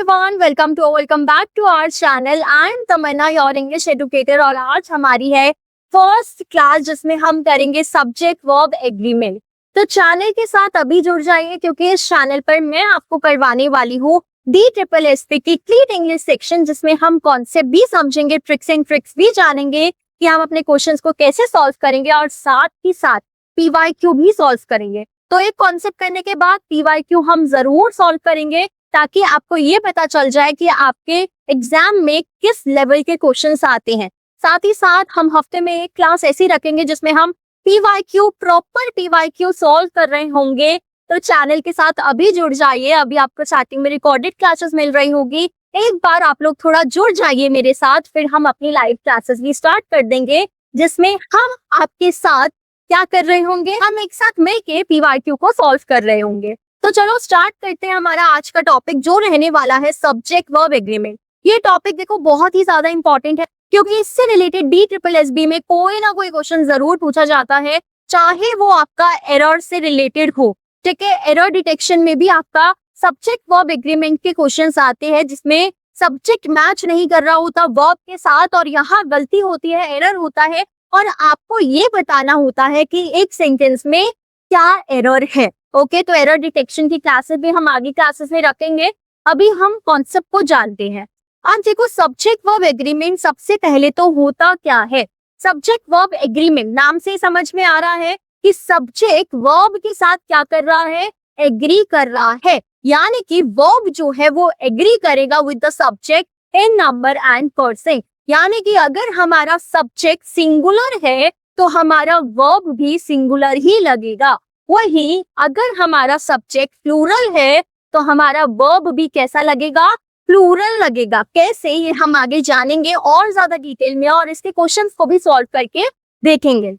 Everyone, welcome back to our channel. I am Tamanna, your English educator, और आज हमारी है फर्स्ट क्लास जिसमें हम करेंगे सब्जेक्ट वर्ब एग्रीमेंट। तो चैनल के साथ अभी जुड़ जाइए क्योंकि इस चैनल पर मैं आपको करवाने वाली हूँ DSSP की क्लीट इंग्लिश सेक्शन, जिसमें हम कॉन्सेप्ट भी समझेंगे, ट्रिक्स एंड ट्रिक्स भी जानेंगे कि हम अपने क्वेश्चंस को कैसे सॉल्व करेंगे और साथ ही साथ PYQ भी सॉल्व करेंगे। तो एक कॉन्सेप्ट करने के बाद PYQ हम जरूर सॉल्व करेंगे ताकि आपको ये पता चल जाए कि आपके एग्जाम में किस लेवल के क्वेश्चंस आते हैं। साथ ही साथ हम हफ्ते में एक क्लास ऐसी रखेंगे जिसमें हम प्रॉपर PYQ सॉल्व कर रहे होंगे। तो चैनल के साथ अभी जुड़ जाइए। अभी आपको स्टार्टिंग में रिकॉर्डेड क्लासेस मिल रही होगी, एक बार आप लोग थोड़ा जुड़ जाइए मेरे साथ, फिर हम अपनी लाइव क्लासेस भी स्टार्ट कर देंगे जिसमें हम आपके साथ क्या कर रहे होंगे, हम एक साथ मिलके PYQ को सॉल्व कर रहे होंगे। तो चलो स्टार्ट करते हैं हमारा आज का टॉपिक, जो रहने वाला है सब्जेक्ट वर्ब एग्रीमेंट। ये टॉपिक देखो बहुत ही ज्यादा इंपॉर्टेंट है क्योंकि इससे रिलेटेड DSSB में कोई ना कोई क्वेश्चन जरूर पूछा जाता है, चाहे वो आपका एरर से रिलेटेड हो। ठीक है, एरर डिटेक्शन में भी आपका सब्जेक्ट वर्ब एग्रीमेंट के क्वेश्चंस आते हैं जिसमें सब्जेक्ट मैच नहीं कर रहा होता वर्ब के साथ और यहाँ गलती होती है, एरर होता है और आपको ये बताना होता है कि एक सेंटेंस में क्या एरर है। ओके, तो एरर डिटेक्शन की क्लासेस भी हम आगे क्लासेस में रखेंगे। अभी हम कॉन्सेप्ट को जानते हैं। आज देखो सब्जेक्ट वर्ब एग्रीमेंट, सबसे पहले तो होता क्या है। सब्जेक्ट वर्ब एग्रीमेंट नाम से समझ में आ रहा है कि सब्जेक्ट वर्ब के साथ क्या कर रहा है, एग्री कर रहा है। यानी कि वर्ब जो है वो एग्री करेगा with the subject in number and person. यानी कि अगर हमारा सब्जेक्ट सिंगुलर है तो हमारा वर्ब भी सिंगुलर ही लगेगा। वही अगर हमारा सब्जेक्ट प्लूरल है तो हमारा वर्ब भी कैसा लगेगा, प्लूरल लगेगा। कैसे, ये हम आगे जानेंगे और ज्यादा डिटेल में और इसके क्वेश्चंस को भी सॉल्व करके देखेंगे।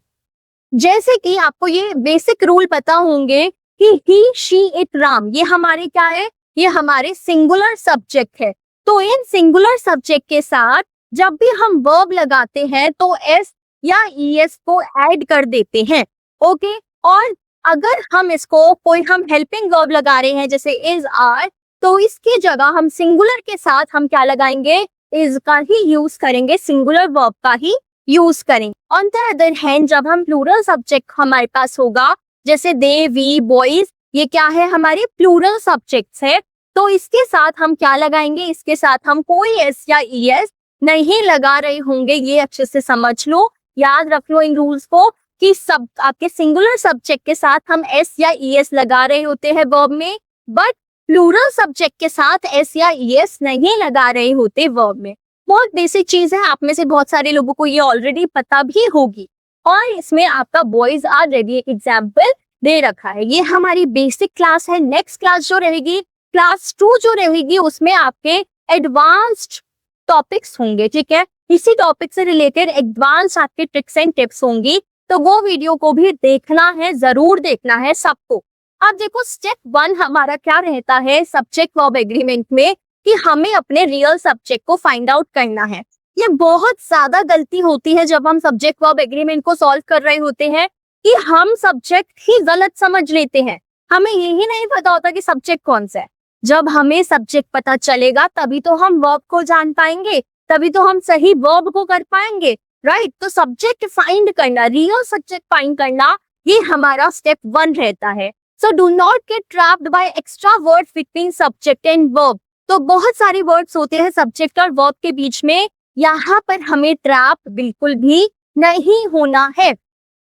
जैसे कि आपको ये बेसिक रूल पता होंगे कि ही, शी, इट, राम, ये हमारे क्या है, ये हमारे सिंगुलर सब्जेक्ट है। तो इन सिंगुलर सब्जेक्ट के साथ जब भी हम वर्ब लगाते हैं तो एस या ES को ऐड कर देते हैं। ओके, और अगर हम इसको कोई हम हेल्पिंग वर्ब लगा रहे हैं जैसे इज, आर, तो इसकी जगह हम सिंगुलर के साथ हम क्या लगाएंगे, इज का ही यूज करेंगे, सिंगुलर वर्ब का ही यूज करेंगे। ऑन द अदर हैंड जब हम प्लूरल सब्जेक्ट हमारे पास होगा जैसे दे, वी, बॉयज, ये क्या है, हमारे प्लूरल सब्जेक्ट्स है, तो इसके साथ हम क्या लगाएंगे, इसके साथ हम कोई एस या ES नहीं लगा रहे होंगे। ये अच्छे से समझ लो, याद रख लो इन रूल्स को कि सब आपके सिंगुलर सब्जेक्ट के साथ हम S या ES लगा रहे होते हैं वर्ब में, बट प्लूरल सब्जेक्ट के साथ S या ES नहीं लगा रहे होते वर्ब में। बहुत बेसिक चीज है, आप में से बहुत सारे लोगों को ये ऑलरेडी पता भी होगी। और इसमें आपका बॉयज आर रेडी एक एग्जाम्पल दे रखा है। ये हमारी बेसिक क्लास है। नेक्स्ट क्लास जो रहेगी, क्लास 2 जो रहेगी, उसमें आपके एडवांस्ड टॉपिक्स होंगे। ठीक है, इसी टॉपिक से रिलेटेड एडवांस आपके ट्रिक्स एंड टिप्स होंगी, तो वो वीडियो को भी देखना है, जरूर देखना है सबको। अब देखो स्टेप 1 हमारा क्या रहता है सब्जेक्ट वर्ब एग्रीमेंट में, कि हमें अपने रियल सब्जेक्ट को फाइंड आउट करना है। ये बहुत ज्यादा गलती होती है जब हम सब्जेक्ट वर्ब एग्रीमेंट को सॉल्व कर रहे होते हैं कि हम सब्जेक्ट ही गलत समझ लेते हैं। हमें यही नहीं पता होता कि सब्जेक्ट कौन सा है। जब हमें सब्जेक्ट पता चलेगा तभी तो हम वर्ब को जान पाएंगे, तभी तो हम सही वर्ब को कर पाएंगे, राइट। तो सब्जेक्ट फाइंड करना, रियल सब्जेक्ट फाइंड करना, ये हमारा स्टेप 1 रहता है। So do not gate trapped bye extra words between subject and verb. तो बहुत सारे वर्ड्स होते हैं सब्जेक्ट और वर्ब के बीच में, यहाँ पर हमें ट्रैप बिल्कुल भी नहीं होना है।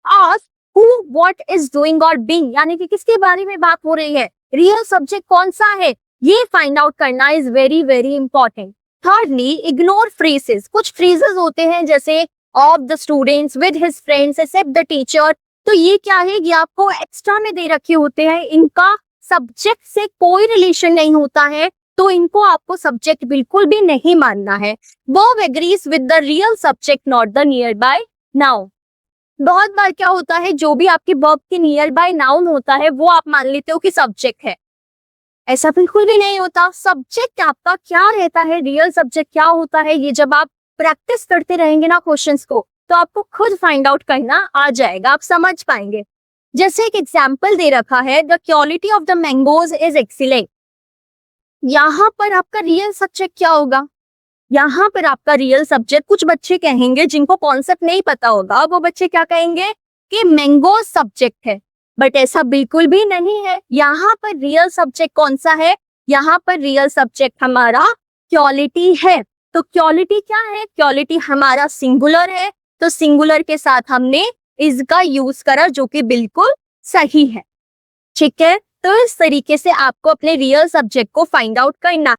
Ask who, what, is, doing और बीइंग, यानी कि किसके बारे में बात हो रही है, रियल सब्जेक्ट कौन सा है, ये फाइंड आउट करना is very very important. Thirdly, ignore phrases. कुछ फ्रेजेस होते हैं जैसे of the students, with his friends, except the teacher. तो ये क्या है, ये आपको एक्स्ट्रा में दे रखे होते हैं, इनका सब्जेक्ट से कोई रिलेशन नहीं होता है, तो इनको आपको सब्जेक्ट बिल्कुल भी नहीं मानना है। Verb agrees with the real subject not the near by noun. बहुत बार क्या होता है, जो भी आपके वर्ब के नियर बाय नाउन होता है वो आप मान लेते हो कि सब्जेक्ट है। ऐसा बिल्कुल भी नहीं होता। सब्जेक्ट आपका क्या रहता है, रियल सब्जेक्ट क्या होता है, ये जब आप प्रैक्टिस करते रहेंगे ना क्वेश्चंस को, तो आपको खुद फाइंड आउट करना आ जाएगा, आप समझ पाएंगे। जैसे एक एग्जाम्पल दे रखा है, the quality of the mangoes is excellent. यहाँ पर आपका रियल सब्जेक्ट क्या होगा? यहाँ पर आपका रियल सब्जेक्ट, कुछ बच्चे कहेंगे जिनको कॉन्सेप्ट नहीं पता होगा, वो बच्चे क्या कहेंगे कि मैंगो सब्जेक्ट है, बट ऐसा बिल्कुल भी नहीं है। यहाँ पर रियल सब्जेक्ट कौन सा है? यहाँ पर रियल सब्जेक्ट हमारा क्वालिटी है। तो क्वालिटी क्या है? क्वालिटी हमारा सिंगुलर है, तो सिंगुलर के साथ हमने इज का यूज करा, जो कि बिल्कुल सही है। ठीक है, तो इस तरीके से आपको अपने रियल सब्जेक्ट को फाइंड आउट करना।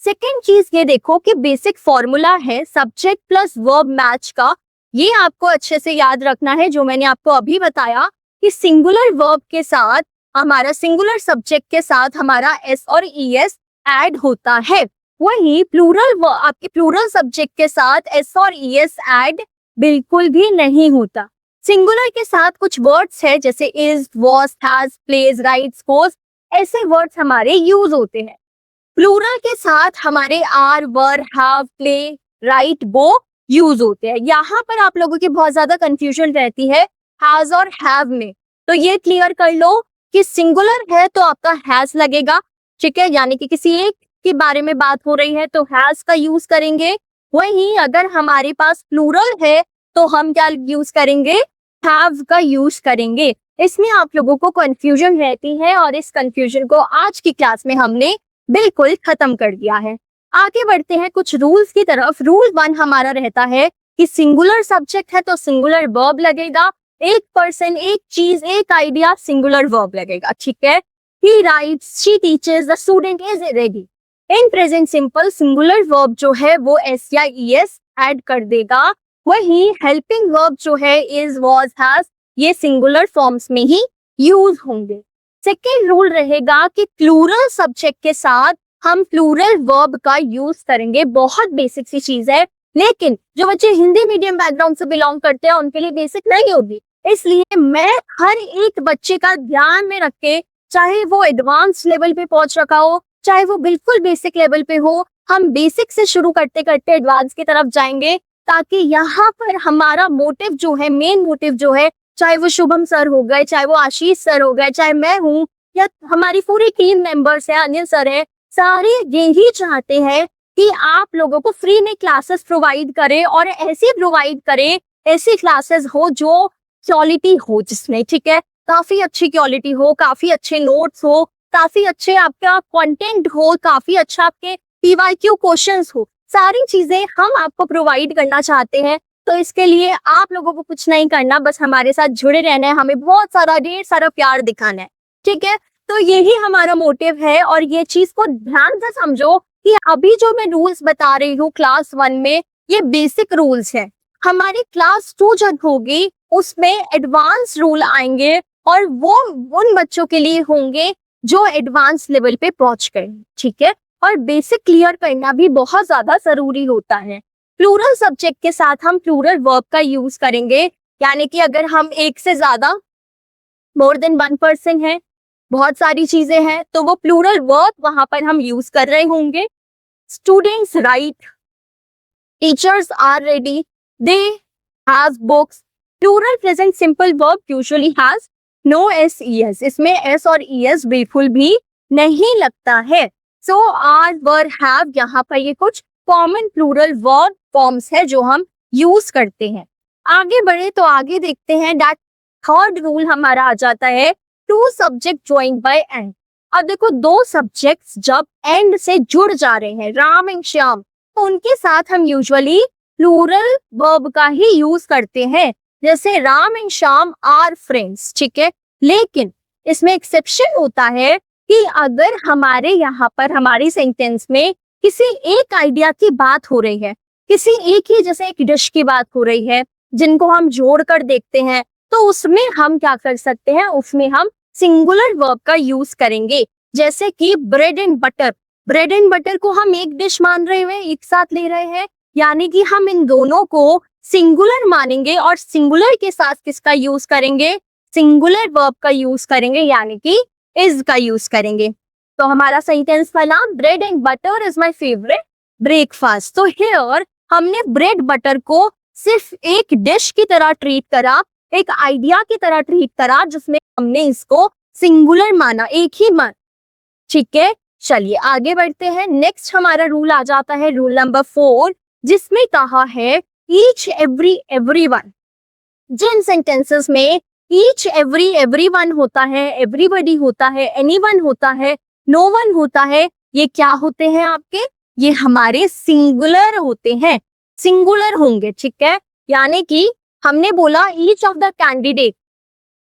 सेकेंड चीज ये देखो कि बेसिक फॉर्मूला है सब्जेक्ट प्लस वर्ब मैच का, ये आपको अच्छे से याद रखना है, जो मैंने आपको अभी बताया कि सिंगुलर वर्ब के साथ हमारा, सिंगुलर सब्जेक्ट के साथ हमारा एस और ईएस ऐड होता है, वही प्लूरल आपके प्लूरल सब्जेक्ट के साथ एस और ईएस ऐड बिल्कुल भी नहीं होता। सिंगुलर के साथ कुछ वर्ड्स है जैसे is, was, has, plays, writes, goes, ऐसे वर्ड्स हमारे यूज होते हैं। प्लूरल के साथ हमारे are, were, have, play, write, go use होते हैं। यहाँ पर आप लोगों की बहुत ज्यादा कंफ्यूजन रहती है हैज और हैव में, तो ये क्लियर कर लो कि सिंगुलर है तो आपका हैज लगेगा, ठीक है, यानी कि किसी एक के बारे में बात हो रही है तो हैज का यूज करेंगे। वहीं अगर हमारे पास प्लूरल है तो हम क्या यूज करेंगे? हैव का यूज करेंगे। इसमें आप लोगों को कंफ्यूजन रहती है और इस कंफ्यूजन को आज की क्लास में हमने बिल्कुल खत्म कर दिया है। आगे बढ़ते हैं कुछ रूल्स की तरफ। रूल 1 हमारा रहता है कि सिंगुलर सब्जेक्ट है तो सिंगुलर वर्ब लगेगा, एक पर्सन, एक चीज, एक आइडिया, सिंगुलर वर्ब लगेगा, ठीक है। ही rights, she teachers, the student is ready. In present simple singular verb जो है वो एस या ईएस ऐड कर देगा। वही हेल्पिंग वर्ब जो है इज, वॉज, हैज, ये सिंगुलर फॉर्म्स में ही यूज होंगे। सेकेंड रूल रहेगा कि प्लूरल सब्जेक्ट के साथ हम प्लूरल वर्ब का यूज करेंगे। बहुत बेसिक सी चीज है, लेकिन जो बच्चे हिंदी मीडियम बैकग्राउंड से बिलोंग करते हैं उनके लिए बेसिक नहीं होगी, इसलिए मैं हर एक बच्चे का ध्यान में रख के, चाहे वो एडवांस लेवल पे पहुंच रखा हो, चाहे वो बिल्कुल बेसिक लेवल पे हो, हम बेसिक से शुरू करते करते एडवांस की तरफ जाएंगे, ताकि यहाँ पर हमारा मोटिव जो है, मेन मोटिव जो है, चाहे वो शुभम सर हो गए, चाहे वो आशीष सर हो गए, चाहे मैं हूँ या हमारी पूरी टीम मेंबर्स है, अनिल सर है, सारे यही चाहते हैं कि आप लोगों को फ्री में क्लासेस प्रोवाइड करें और ऐसी प्रोवाइड करें, ऐसी क्लासेस हो जो क्वालिटी हो, जिसमें, ठीक है, काफी अच्छी क्वालिटी हो, काफी अच्छे नोट्स हो, काफी अच्छे आपका कंटेंट हो, काफी अच्छा आपके पीवाईक्यू क्वेश्चंस हो, सारी चीजें हम आपको प्रोवाइड करना चाहते हैं। तो इसके लिए आप लोगों को कुछ नहीं करना, बस हमारे साथ जुड़े रहना है, हमें बहुत सारा ढेर सारा प्यार दिखाना है, ठीक है। तो यही हमारा मोटिव है और ये चीज को ध्यान से समझो कि अभी जो मैं रूल्स बता रही हूँ क्लास 1 में, ये बेसिक रूल्स है। हमारी क्लास 2 जब होगी उसमें एडवांस रूल आएंगे और वो उन बच्चों के लिए होंगे जो एडवांस लेवल पे पहुंच गए, ठीक है। और बेसिक क्लियर करना भी बहुत ज्यादा जरूरी होता है। प्लूरल सब्जेक्ट के साथ हम प्लूरल वर्ब का यूज करेंगे, यानी कि अगर हम एक से ज्यादा, मोर देन 1 पर्सन है, बहुत सारी चीजें हैं, तो वो प्लूरल वर्ब वहां पर हम यूज कर रहे होंगे। Students write, teachers are ready, they have books. Plural present simple verb usually has no S ES, इसमें एस और ईएस बिल्कुल भी नहीं लगता है। सो आर, वर, हैव, यहाँ पर ये कुछ कॉमन प्लूरल वर्ब फॉर्म्स है जो हम यूज करते हैं। आगे बढ़े तो आगे देखते हैं दैट थर्ड रूल हमारा आ जाता है, two subject joined by and. अब देखो, दो सब्जेक्ट्स जब एंड से जुड़ जा रहे हैं, राम एंड श्याम, तो उनके साथ हम यूजुअली प्लूरल वर्ब का ही यूज करते हैं, जैसे Ram and Shyam are friends, ठीक है। लेकिन इसमें एक्सेप्शन होता है कि अगर हमारे यहाँ पर हमारी सेंटेंस में किसी एक आइडिया की बात हो रही है, किसी एक ही, जैसे एक डिश की बात हो रही है, जिनको हम जोड़ कर देखते हैं, तो उसमें हम क्या कर सकते हैं, उसमें हम सिंगुलर वर्ब का यूज करेंगे। जैसे कि bread and butter, bread and butter को हम एक डिश मान रहे हुए एक साथ ले रहे हैं, यानी कि हम इन दोनों को सिंगुलर मानेंगे और सिंगुलर के साथ किसका यूज करेंगे, सिंगुलर वर्ब का यूज करेंगे, यानी कि इज का यूज करेंगे। तो हमारा सेंटेंस का नाम, bread and butter is my favourite breakfast. तो हियर हमने ब्रेड बटर को सिर्फ एक डिश की तरह ट्रीट करा, एक आइडिया की तरह ट्रीट करा, जिसमें हमने इसको सिंगुलर माना, एक ही मान, ठीक है। चलिए आगे बढ़ते हैं। नेक्स्ट हमारा रूल आ जाता है रूल नंबर 4, जिसमें कहा है ईच एवरी एवरीवन। जिन सेंटेंसेस में ईच एवरी एवरीवन होता है, एवरीबॉडी होता है, एनीवन होता है, नो वन होता है, ये क्या होते हैं आपके? ये हमारे सिंगुलर होते हैं, सिंगुलर होंगे, ठीक है। यानी कि हमने बोला ईच ऑफ द कैंडिडेट।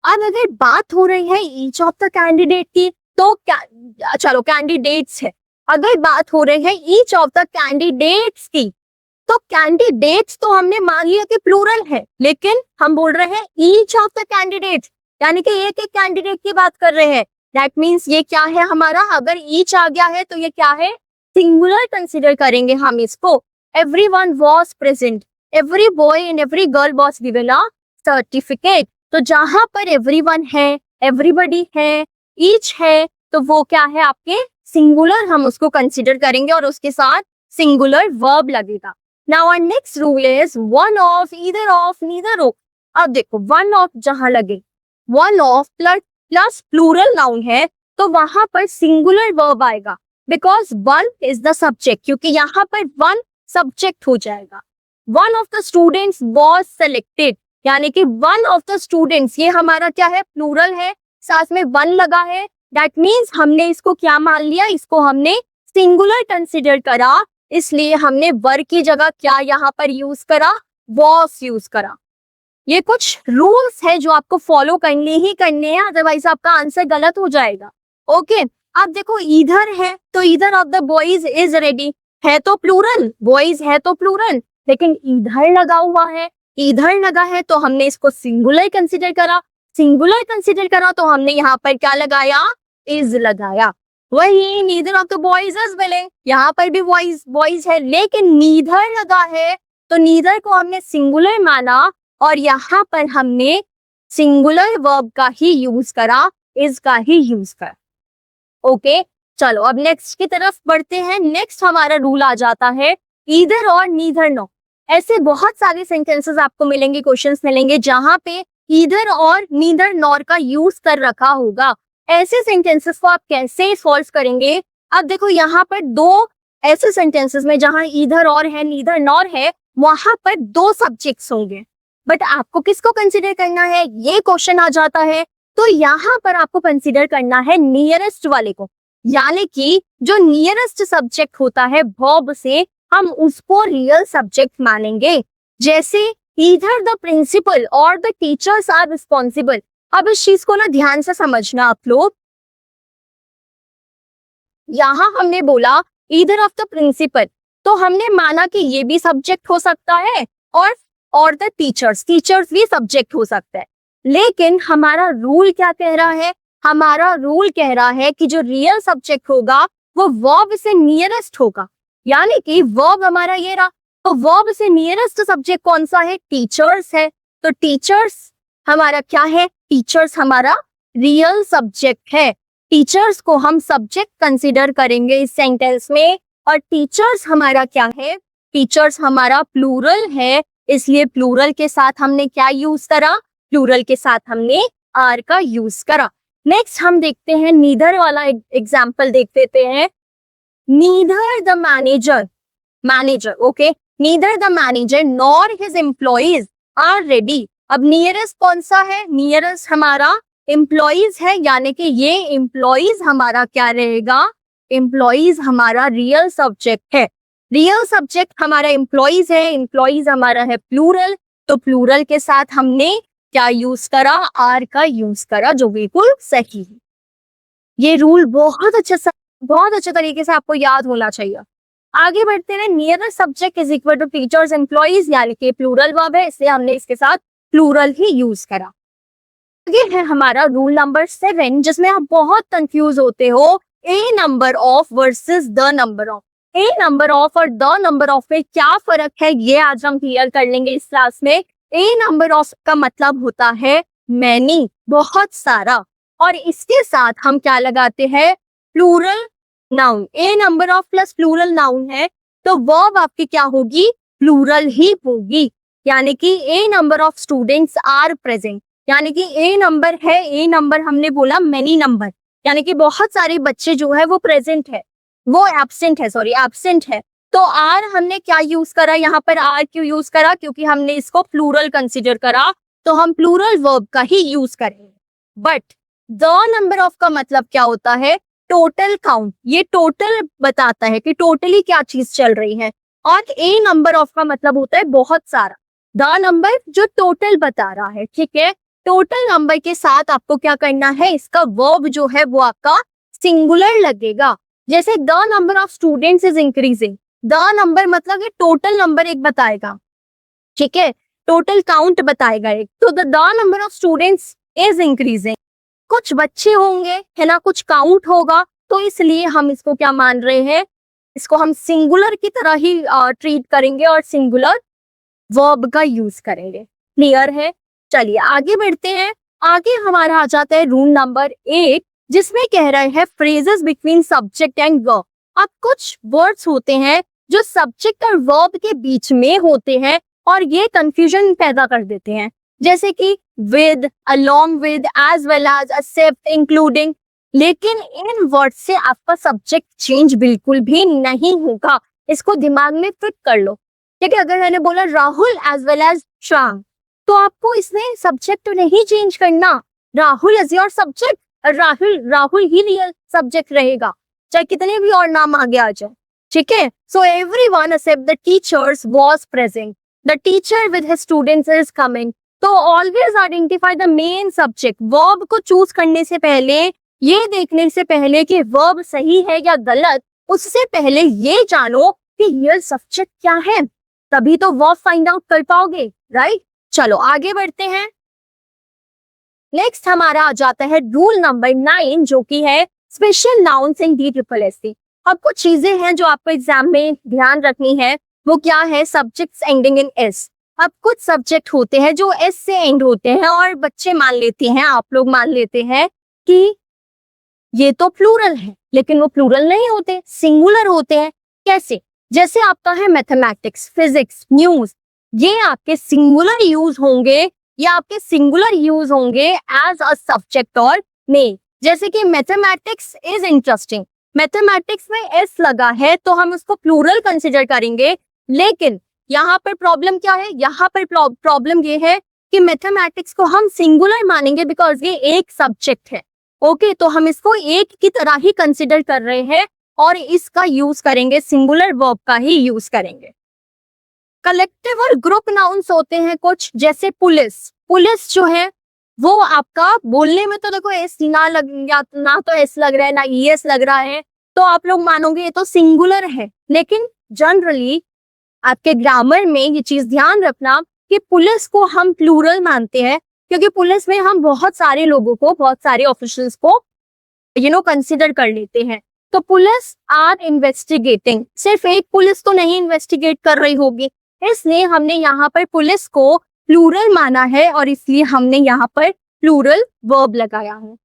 अब अगर बात हो रही है ईच ऑफ द कैंडिडेट की, तो चलो कैंडिडेट्स है, अगर बात हो रही है ईच ऑफ द कैंडिडेट्स की, तो कैंडिडेट्स तो हमने मान लिया कि प्लूरल है, लेकिन हम बोल रहे हैं ईच ऑफ द कैंडिडेट्स, यानी कि एक एक कैंडिडेट की बात कर रहे हैं। दैट मीन्स ये क्या है हमारा, अगर ईच आ गया है तो ये क्या है, सिंगुलर कंसिडर करेंगे हम इसको। Everyone was present, every boy and every girl was given a certificate. तो जहां पर एवरीवन है, एवरीबॉडी है, ईच है, तो वो क्या है आपके सिंगुलर, हम उसको कंसिडर करेंगे और उसके साथ सिंगुलर वर्ब लगेगा। Now our next rule is one of, either of, neither of. अब देखो वन ऑफ जहां लगे, one of plus plural noun है, तो वहां पर सिंगुलर वर्ब आएगा, because one is the subject, क्योंकि यहाँ पर वन सब्जेक्ट हो जाएगा। One of the students was selected, यानी कि वन ऑफ द स्टूडेंट्स, ये हमारा क्या है, प्लूरल है, साथ में वन लगा है। दैट मीन्स हमने इसको क्या मान लिया, इसको हमने सिंगुलर कंसिडर करा, इसलिए हमने वर की जगह क्या यहाँ पर यूज करा, वॉस यूज करा। ये कुछ रूल्स है जो आपको फॉलो करने ही करने हैं, अदरवाइज आपका आंसर गलत हो जाएगा। ओके अब देखो इधर है, तो इधर of the boys is ready, है तो प्लूरल, बॉयज है तो प्लूरल, लेकिन इधर लगा हुआ है, इधर लगा है, तो हमने इसको सिंगुलर कंसिडर करा। सिंगुलर कंसिडर करा तो हमने यहाँ पर क्या लगाया, इज लगाया। वही neither of the boys is willing, यहाँ पर भी बॉयज बॉयज है, लेकिन नीदर लगा है, तो नीदर को हमने सिंगुलर माना और यहाँ पर हमने सिंगुलर वर्ब का ही यूज करा, इज का ही यूज करा। ओके चलो अब नेक्स्ट की तरफ बढ़ते हैं। नेक्स्ट हमारा रूल आ जाता है ईदर और नीदर नो। ऐसे बहुत सारे सेंटेंसेस आपको मिलेंगे, क्वेश्चंस मिलेंगे जहां पे ईदर और नीदर नॉर का यूज कर रखा होगा। ऐसे सेंटेंसेस को आप कैसे सॉल्व करेंगे? अब देखो यहाँ पर दो ऐसे सेंटेंसेस में जहां ईदर और है, नीदर नॉर है, वहां पर दो सब्जेक्ट्स होंगे, बट आपको किसको कंसिडर करना है, ये क्वेश्चन आ जाता है। तो यहाँ पर आपको कंसिडर करना है नियरेस्ट वाले को, यानी कि जो नियरेस्ट सब्जेक्ट होता है वर्ब से, हम उसको रियल सब्जेक्ट मानेंगे। जैसे ईदर द प्रिंसिपल और द टीचर्स आर रिस्पॉन्सिबल। अब इस चीज को ना ध्यान से समझना आप लोग। यहां हमने बोला ईदर ऑफ द प्रिंसिपल, तो हमने माना कि ये भी सब्जेक्ट हो सकता है और द टीचर्स भी सब्जेक्ट हो सकता है। लेकिन हमारा रूल क्या कह रहा है, हमारा रूल कह रहा है कि जो रियल सब्जेक्ट होगा वो वर्ब से नियरेस्ट होगा, यानी कि वर्ब हमारा ये रहा, तो वर्ब से नियरेस्ट सब्जेक्ट कौन सा है, टीचर्स है। तो टीचर्स हमारा क्या है, टीचर्स हमारा रियल सब्जेक्ट है। टीचर्स को हम सब्जेक्ट कंसिडर करेंगे इस सेंटेंस में, और टीचर्स हमारा क्या है, टीचर्स हमारा प्लूरल है, इसलिए प्लूरल के साथ हमने क्या यूज करा, प्लूरल के साथ हमने आर का यूज करा। नेक्स्ट हम देखते हैं नीदर वाला एग्जाम्पल देख लेते हैं। Neither the manager okay, neither the manager nor his employees are ready. अब नियरेस्ट कौन सा है, नियरेस्ट हमारा एम्प्लॉइज है, यानी कि ये एम्प्लॉइज हमारा क्या रहेगा, एम्प्लॉइज हमारा रियल सब्जेक्ट है। रियल सब्जेक्ट हमारा एम्प्लॉइज है, एम्प्लॉइज हमारा है प्लूरल, तो प्लूरल के साथ हमने क्या यूज करा, आर का यूज करा, जो बिल्कुल सही है। ये रूल बहुत अच्छे तरीके से आपको याद होना चाहिए। आगे बढ़ते हैं, nearest subject is equal to teachers employees, यानी कि प्लूरल वर्ब है, इसलिए हमने इसके साथ प्लूरल ही यूज करा। ये है हमारा रूल नंबर 7, जिसमें आप बहुत कंफ्यूज होते हो, a number of versus the number of. A number of और द नंबर ऑफ में क्या फर्क है, ये आज हम क्लियर कर लेंगे इस क्लास में। ए नंबर ऑफ का मतलब होता है मैनी, बहुत सारा, और इसके साथ हम क्या लगाते हैं, plural noun. A number of plus plural noun है, तो वर्ब आपकी क्या होगी, प्लूरल ही होगी, यानी कि a number of students are present, यानी कि ए नंबर है, ए नंबर हमने बोला मैनी नंबर, यानी कि बहुत सारे बच्चे जो है वो प्रेजेंट है, वो एब्सेंट है। तो आर हमने क्या यूज करा यहाँ पर, आर क्यों यूज करा, क्योंकि हमने इसको प्लूरल कंसिडर करा, तो हम प्लूरल वर्ब का ही यूज करेंगे। बट द नंबर ऑफ का मतलब क्या होता है, टोटल काउंट। ये टोटल बताता है कि टोटली क्या चीज चल रही है। और ए नंबर ऑफ का मतलब होता है बहुत सारा, द नंबर जो टोटल बता रहा है, ठीक है। टोटल नंबर के साथ आपको क्या करना है, इसका वर्ब जो है वो आपका सिंगुलर लगेगा। जैसे the number of students is increasing, the number मतलब ये टोटल नंबर एक बताएगा, ठीक है, टोटल काउंट बताएगा एक। तो the number of students is increasing, कुछ बच्चे होंगे है ना, कुछ काउंट होगा, तो इसलिए हम इसको क्या मान रहे हैं, इसको हम सिंगुलर की तरह ही ट्रीट करेंगे और सिंगुलर वर्ब का यूज करेंगे। क्लियर है? चलिए आगे बढ़ते हैं। आगे हमारा आ जाता है रूल नंबर 8, जिसमें कह रहे हैं phrases between subject and verb. अब कुछ वर्ड्स होते हैं जो सब्जेक्ट और वर्ब के बीच में होते हैं और ये कंफ्यूजन पैदा कर देते हैं, जैसे कि with, along with, as well as, except, including. लेकिन इन वर्ड से आपका सब्जेक्ट चेंज बिल्कुल भी नहीं होगा, इसको दिमाग में फिट कर लो। ठीक है, अगर मैंने बोला Rahul as well as Shyam, तो आपको इसमें सब्जेक्ट तो नहीं चेंज करना, Rahul is your subject, Rahul ही रियल सब्जेक्ट रहेगा, चाहे कितने भी और नाम आगे आ जाए। ठीक है, so everyone except the teachers was present, the teacher with his students is coming. तो always identify the main subject. Verb को चूज करने से पहले, ये देखने से पहले कि वर्ब सही है या गलत, उससे पहले ये जानो कि रियल सब्जेक्ट क्या है, तभी तो वर्ब फाइंड आउट कर पाओगे, राइट। चलो आगे बढ़ते हैं। नेक्स्ट हमारा आ जाता है रूल नंबर 9, जो कि है स्पेशल नाउन्स इन DSSC। अब कुछ चीजें हैं जो आपको एग्जाम में ध्यान रखनी है, वो क्या है, सब्जेक्ट्स एंडिंग इन एस। अब कुछ सब्जेक्ट होते हैं जो एस से एंड होते हैं और बच्चे मान लेते हैं, आप लोग मान लेते हैं कि ये तो प्लूरल है, लेकिन वो प्लूरल नहीं होते, सिंगुलर होते हैं। कैसे? जैसे आपका है मैथमेटिक्स, फिजिक्स, न्यूज, ये आपके सिंगुलर यूज होंगे, या आपके सिंगुलर यूज होंगे एज अ सब्जेक्ट और नेम। जैसे कि मैथमेटिक्स इज इंटरेस्टिंग, मैथमेटिक्स में एस लगा है तो हम उसको प्लूरल कंसिडर करेंगे। लेकिन यहाँ पर प्रॉब्लम क्या है, यहाँ पर प्रॉब्लम ये है कि मैथमेटिक्स को हम सिंगुलर मानेंगे बिकॉज ये एक सब्जेक्ट है। ओके, तो हम इसको एक की तरह ही कंसिडर कर रहे हैं और इसका यूज करेंगे, सिंगुलर वर्ब का ही यूज करेंगे। कलेक्टिव और ग्रुप नाउन्स होते हैं कुछ, जैसे पुलिस जो है वो आपका बोलने में तो देखो एस ना तो एस लग रहा है ना ईएस लग रहा है, तो आप लोग मानोगे ये तो सिंगुलर है। लेकिन जनरली आपके ग्रामर में ये चीज ध्यान रखना कि पुलिस को हम प्लूरल मानते हैं, क्योंकि पुलिस में हम बहुत सारे लोगों को, बहुत सारे ऑफिशियल्स को कंसिडर कर लेते हैं। तो पुलिस आर इन्वेस्टिगेटिंग, सिर्फ एक पुलिस तो नहीं इन्वेस्टिगेट कर रही होगी, इसलिए हमने यहाँ पर पुलिस को प्लूरल माना है और इसलिए हमने यहाँ पर प्लूरल वर्ब लगाया है।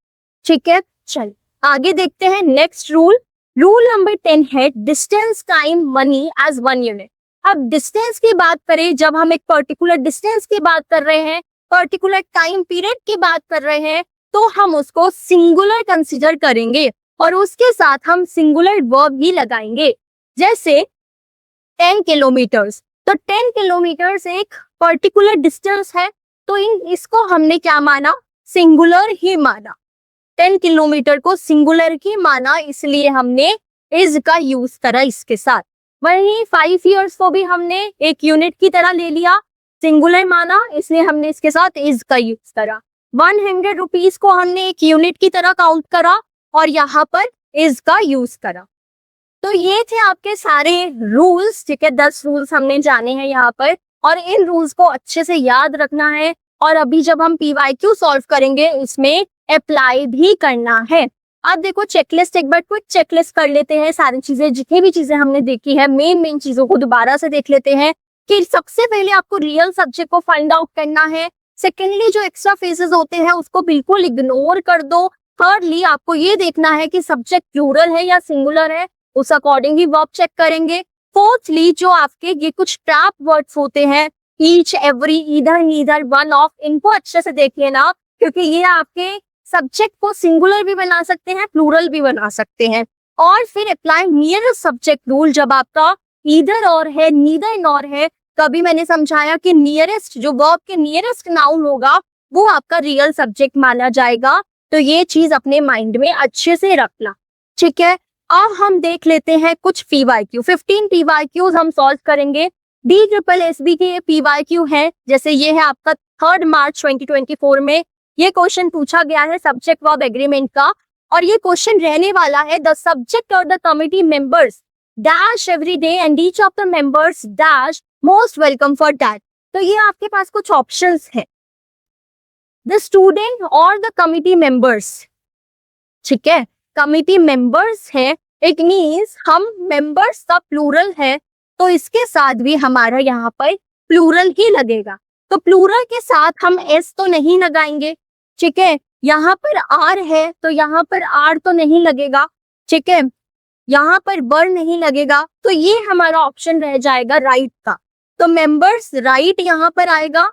ठीक है, चल आगे देखते हैं नेक्स्ट रूल। रूल नंबर 10 है distance, time, money as 1 unit. अब डिस्टेंस की बात करें, जब हम एक पर्टिकुलर डिस्टेंस की बात कर रहे हैं, पर्टिकुलर टाइम पीरियड की बात कर रहे हैं, तो हम उसको सिंगुलर कंसिडर करेंगे और उसके साथ हम सिंगुलर वर्ब ही लगाएंगे। जैसे 10 किलोमीटर्स, तो 10 किलोमीटर्स एक पर्टिकुलर डिस्टेंस है, तो इसको हमने क्या माना, सिंगुलर ही माना। 10 किलोमीटर को सिंगुलर ही माना, इसलिए हमने इज का यूज करा इसके साथ। वहीं 5 इयर्स को भी हमने एक यूनिट की तरह ले लिया, सिंगुलर माना, इसलिए हमने इसके साथ इज का यूज करा। 100 रुपीज को हमने एक यूनिट की तरह काउंट करा और यहाँ पर इज का यूज करा। तो ये थे आपके सारे रूल्स। ठीक है, 10 रूल्स हमने जाने हैं यहाँ पर और इन रूल्स को अच्छे से याद रखना है और अभी जब हम PYQ सॉल्व करेंगे इसमें अप्लाई भी करना है। अब देखो चेकलिस्ट, एक बार क्विक चेकलिस्ट कर लेते हैं, सारी चीजें, जितनी भी चीजें हमने देखी है, मेन चीजों को दोबारा से देख लेते हैं। कि सबसे पहले आपको रियल सब्जेक्ट को फाइंड आउट करना है। सेकेंडली जो एक्स्ट्रा फेजेस होते हैं उसको बिल्कुल इग्नोर कर दो। थर्डली आपको ये देखना है कि सब्जेक्ट प्लूरल है या सिंगुलर है, उस अकॉर्डिंग ही वर्ब चेक करेंगे। फोर्थली जो आपके ये कुछ ट्रैप वर्ड्स होते हैं, each, every, either, neither, one of, इनको अच्छे से देखिए ना, क्योंकि ये आपके सब्जेक्ट को सिंगुलर भी बना सकते हैं, प्लूरल भी बना सकते हैं। और फिर अप्लाई नियरेस्ट सब्जेक्ट रूल, जब आपका ईदर और है, नीदर नॉर है, तभी मैंने समझाया कि नियरेस्ट जो वर्ब के नियरेस्ट नाउन होगा वो आपका रियल सब्जेक्ट माना जाएगा। तो ये चीज अपने माइंड में अच्छे से रखना, ठीक है। अब हम देख लेते हैं कुछ पीवाईक्यू। 15 पीवाईक्यूज हम सॉल्व करेंगे। DSSB के पीवाईक्यू है, जैसे ये है आपका 3 मार्च 2024 में ये क्वेश्चन पूछा गया है सब्जेक्ट वर्ब एग्रीमेंट का। और ये क्वेश्चन रहने वाला है, द सब्जेक्ट और the committee members dash every day and each of the members dash most welcome for that. तो ये आपके पास कुछ ऑप्शंस हैं, द स्टूडेंट और द कमिटी मेंबर्स, ठीक है। कमिटी मेंबर्स है, इट मींस हम मेंबर्स का प्लूरल है, तो इसके साथ भी हमारा यहाँ पर प्लूरल ही लगेगा। तो प्लूरल के साथ हम एस तो नहीं लगाएंगे, ठीक है। यहाँ पर आर है तो यहाँ पर आर तो नहीं लगेगा, ठीक है। यहाँ पर बर नहीं लगेगा, तो ये हमारा ऑप्शन रह जाएगा राइट का। तो मेंबर्स राइट यहाँ पर आएगा।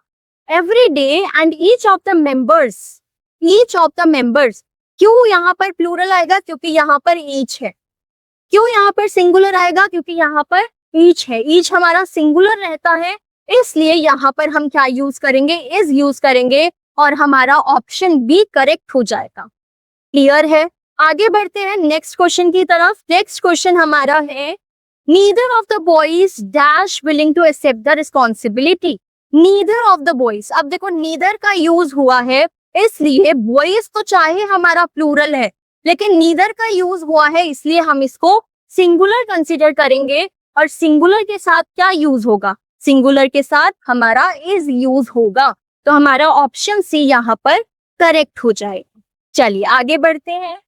Every day and each of the members, each of the members, क्यों यहाँ पर प्लूरल आएगा? क्योंकि यहाँ पर ईच है। क्यों यहाँ पर सिंगुलर आएगा? क्योंकि यहाँ पर ईच है। ईच हमारा सिंगुलर रहता है, इसलिए यहाँ पर हम क्या यूज करेंगे? इज यूज करेंगे और हमारा ऑप्शन बी करेक्ट हो जाएगा। क्लियर है? आगे बढ़ते हैं नेक्स्ट क्वेश्चन की तरफ। नेक्स्ट क्वेश्चन हमारा है, neither of the boys dash willing to accept the responsibility. Neither of the boys, अब देखो नीदर का यूज हुआ है, इसलिए बॉयज तो चाहे हमारा प्लूरल है, लेकिन नीदर का यूज हुआ है, इसलिए हम इसको सिंगुलर कंसीडर करेंगे। और सिंगुलर के साथ क्या यूज होगा? सिंगुलर के साथ हमारा इज यूज होगा। तो हमारा ऑप्शन सी यहाँ पर करेक्ट हो जाएगा। चलिए आगे बढ़ते हैं।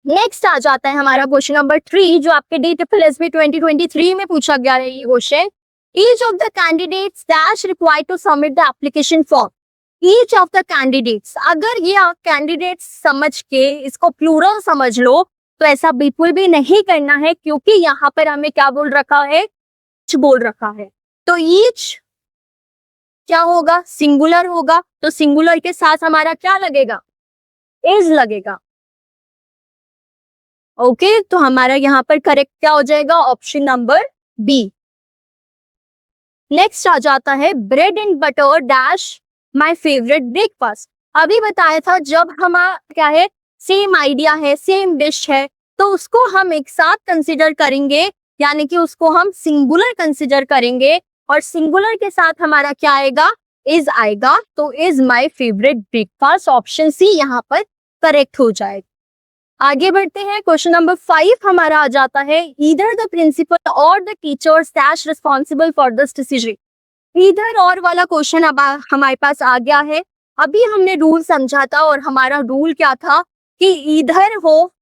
नेक्स्ट आ जाता है हमारा क्वेश्चन नंबर 3, जो आपके DSSB 2023 में पूछा गया है ये question. Each of the candidates dash required to submit the application form. Each of the candidates, अगर ये आप कैंडिडेट्स समझ के इसको प्लूरल समझ लो तो ऐसा बिल्कुल भी नहीं करना है, क्योंकि यहाँ पर हमें क्या बोल रखा है? ईच बोल रखा है। तो ईच क्या होगा? सिंगुलर होगा। तो सिंगुलर के साथ हमारा क्या लगेगा? इज लगेगा। ओके, तो हमारा यहाँ पर करेक्ट क्या हो जाएगा? Option number B. नेक्स्ट आ जाता है, bread and butter dash my favourite breakfast. अभी बताया था जब हमारा क्या है, सेम आइडिया है, सेम डिश है, तो उसको हम एक साथ कंसिडर करेंगे, यानी कि उसको हम सिंगुलर कंसिडर करेंगे। और सिंगुलर के साथ हमारा क्या आएगा? इज आएगा। तो is my favourite breakfast, option C यहाँ पर करेक्ट हो जाएगा। आगे बढ़ते हैं। क्वेश्चन नंबर 5 हमारा आ जाता है, ईदर द प्रिंसिपल और the teachers dash responsible for this decision. Either और वाला क्वेश्चन अब हमारे पास आ गया है। अभी हमने रूल समझा था, और हमारा रूल क्या था कि ईदर हो,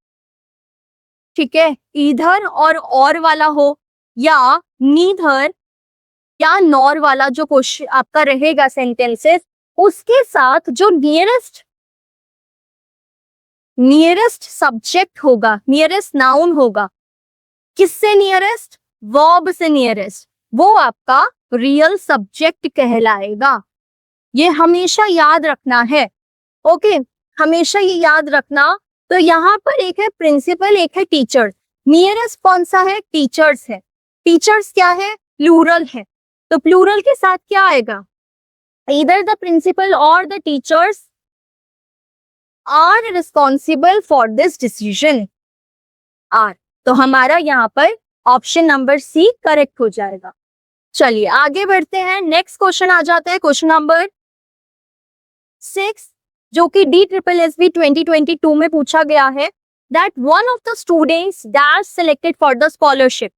ठीक है, ईदर और वाला हो, या नीदर या नॉर वाला जो क्वेश्चन आपका रहेगा सेंटेंसेस, उसके साथ जो नियरेस्ट सब्जेक्ट होगा, नियरेस्ट नाउन होगा, किससे नियरेस्ट? वर्ब से नियरेस्ट, वो आपका रियल सब्जेक्ट कहलाएगा। ये हमेशा याद रखना है। ओके, हमेशा ये याद रखना। तो यहाँ पर एक है प्रिंसिपल, एक है टीचर। नियरेस्ट कौन सा है? टीचर्स है। टीचर्स क्या है? प्लूरल है। तो प्लूरल के साथ क्या आएगा? ईदर द प्रिंसिपल और the teachers are responsible for this decision. Are, तो हमारा यहाँ पर ऑप्शन नंबर सी करेक्ट हो जाएगा। चलिए आगे बढ़ते हैं। नेक्स्ट क्वेश्चन आ जाता है, क्वेश्चन नंबर 6, जो कि DSSB 2022 में पूछा गया है, that one of the students dash selected for the scholarship.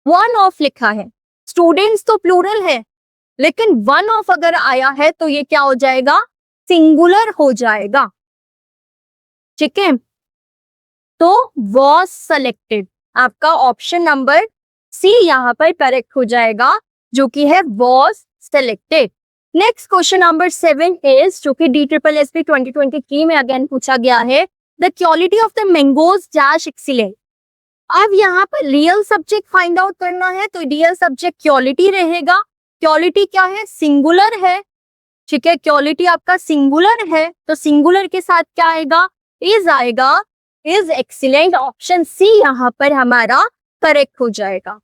One of लिखा है, स्टूडेंट्स तो प्लूरल है, लेकिन वन ऑफ अगर आया है तो ये क्या हो जाएगा? सिंगुलर हो जाएगा, ठीक है। तो वॉज सेलेक्टेड, आपका ऑप्शन नंबर सी यहाँ पर करेक्ट हो जाएगा, जो कि है was selected. Next question number 7 is, जो कि DSSB 2023 में अगेन पूछा गया है, the quality of the mangoes dash excellent. अब यहाँ पर रियल सब्जेक्ट फाइंड आउट करना है, तो रियल सब्जेक्ट क्वालिटी रहेगा। क्वालिटी क्या है? सिंगुलर है, ठीक है, क्वालिटी आपका सिंगुलर है तो सिंगुलर के साथ क्या आएगा, इज आएगा, इज एक्सीलेंट, ऑप्शन सी यहाँ पर हमारा करेक्ट हो जाएगा।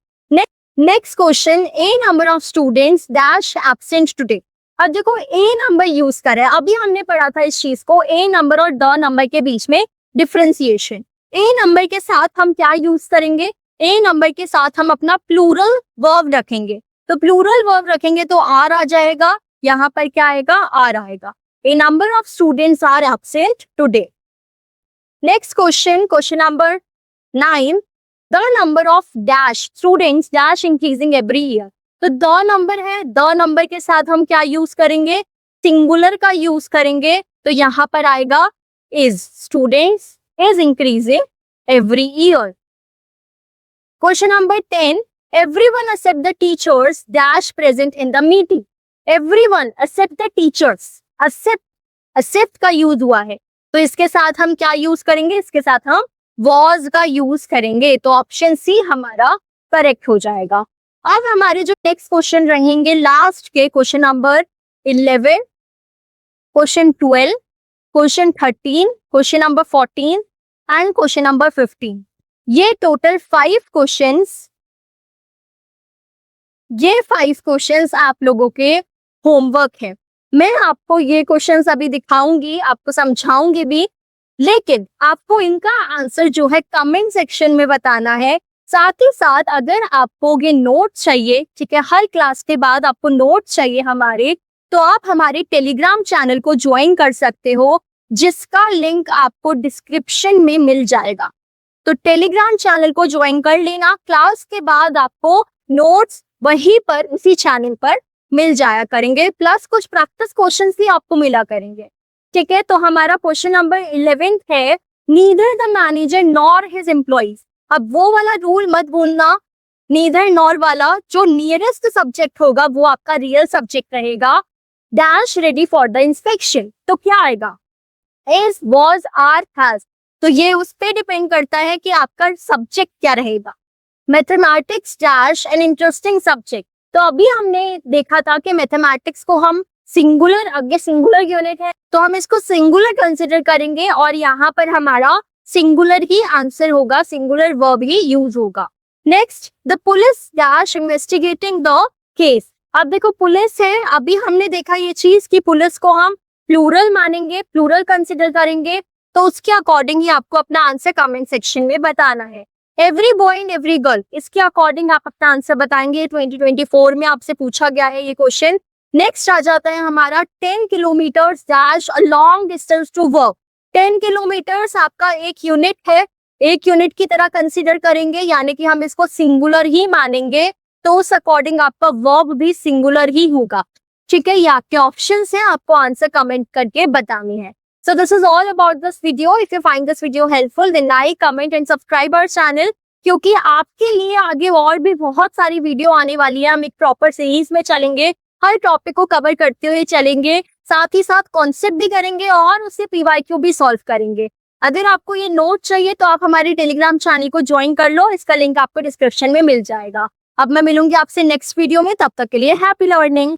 Next question, A number of students dash absent today. अब देखो ए नंबर यूज कर रहे हैं, अभी हमने पढ़ा था इस चीज को, ए नंबर और द नंबर के बीच में डिफरेंशिएशन। ए नंबर के साथ हम क्या यूज करेंगे, ए नंबर के साथ हम अपना प्लूरल वर्ब रखेंगे, तो प्लूरल वर्ब रखेंगे तो आर आ जाएगा, यहाँ पर क्या आएगा, आर आएगा। A number of students are absent today. Next question, question number 9, the number of dash students dash increasing every year. तो द नंबर है, द नंबर के साथ हम क्या यूज करेंगे, सिंगुलर का यूज करेंगे, तो यहाँ पर आएगा is, students is increasing every year. Question number 10, everyone accept the teachers dash present in the meeting। everyone accept the teachers, accept का यूज हुआ है, तो इसके साथ हम क्या यूज करेंगे, इसके साथ हम was का यूज करेंगे, तो ऑप्शन सी हमारा करेक्ट हो जाएगा। अब हमारे जो नेक्स्ट क्वेश्चन रहेंगे लास्ट के, question number 11, question 12, question 13, question number 14 and question number 15। ये टोटल 5 क्वेश्चंस, ये 5 क्वेश्चंस आप लोगों के होमवर्क है। मैं आपको ये क्वेश्चंस अभी दिखाऊंगी, आपको समझाऊंगी भी, लेकिन आपको इनका आंसर जो है कमेंट सेक्शन में बताना है। साथ ही साथ अगर आपको ये नोट्स चाहिए, ठीक है, हर क्लास के बाद आपको नोट्स चाहिए हमारे, तो आप हमारे टेलीग्राम चैनल को ज्वाइन कर सकते हो, जिसका लिंक आपको डिस्क्रिप्शन में मिल जाएगा। तो टेलीग्राम चैनल को ज्वाइन कर लेना, क्लास के बाद आपको नोट्स वहीं पर उसी चैनल पर मिल जाया करेंगे, प्लस कुछ प्रैक्टिस क्वेश्चंस भी आपको मिला करेंगे, ठीक है। तो हमारा क्वेश्चन नंबर 11 है, neither the manager nor his employees. अब वो वाला रूल मत भूलना, नीदर नॉर वाला, जो नियरेस्ट सब्जेक्ट होगा वो आपका रियल सब्जेक्ट रहेगा, dash ready for the inspection, तो क्या आएगा, इज, वाज, आर, हैज। तो ये उस पे डिपेंड करता है कि आपका सब्जेक्ट क्या रहेगा। Mathematics dash an interesting subject, तो अभी हमने देखा था कि मैथमेटिक्स को हम सिंगुलर, आगे सिंगुलर यूनिट है तो हम इसको सिंगुलर कंसिडर करेंगे, और यहाँ पर हमारा सिंगुलर ही आंसर होगा, सिंगुलर वर्ब ही यूज होगा। Next, the police dash investigating the case. अब देखो पुलिस है, अभी हमने देखा ये चीज कि पुलिस को हम प्लूरल मानेंगे, प्लूरल कंसिडर करेंगे, तो उसके अकॉर्डिंग ही आपको अपना आंसर कमेंट सेक्शन में बताना है। Every boy and every girl, इसके अकॉर्डिंग आप अपना आंसर बताएंगे। 2024 में आपसे पूछा गया है ये क्वेश्चन। नेक्स्ट आ जाता है हमारा 10 kilometre dash a long distance to work. 10 kilometres आपका एक यूनिट है, एक यूनिट की तरह कंसिडर करेंगे, यानी कि हम इसको सिंगुलर ही मानेंगे, तो उस अकॉर्डिंग आपका वर्ब भी सिंगुलर ही होगा, ठीक है। ये आपके ऑप्शंस हैं, आपको आंसर कमेंट करके बतानी है। So this is all about this video. If you find this video helpful, then like, comment and subscribe our channel, क्योंकि आपके लिए आगे और भी बहुत सारी वीडियो आने वाली है। हम एक प्रॉपर सीरीज में चलेंगे, हर टॉपिक को कवर करते हुए चलेंगे, साथ ही साथ कॉन्सेप्ट भी करेंगे और उससे PYQ भी सॉल्व करेंगे। अगर आपको ये नोट चाहिए तो आप हमारे टेलीग्राम चैनल को ज्वाइन कर लो, इसका लिंक आपको डिस्क्रिप्शन में मिल जाएगा। अब मैं मिलूंगी आपसे नेक्स्ट वीडियो में, तब तक के लिए हैप्पी लर्निंग।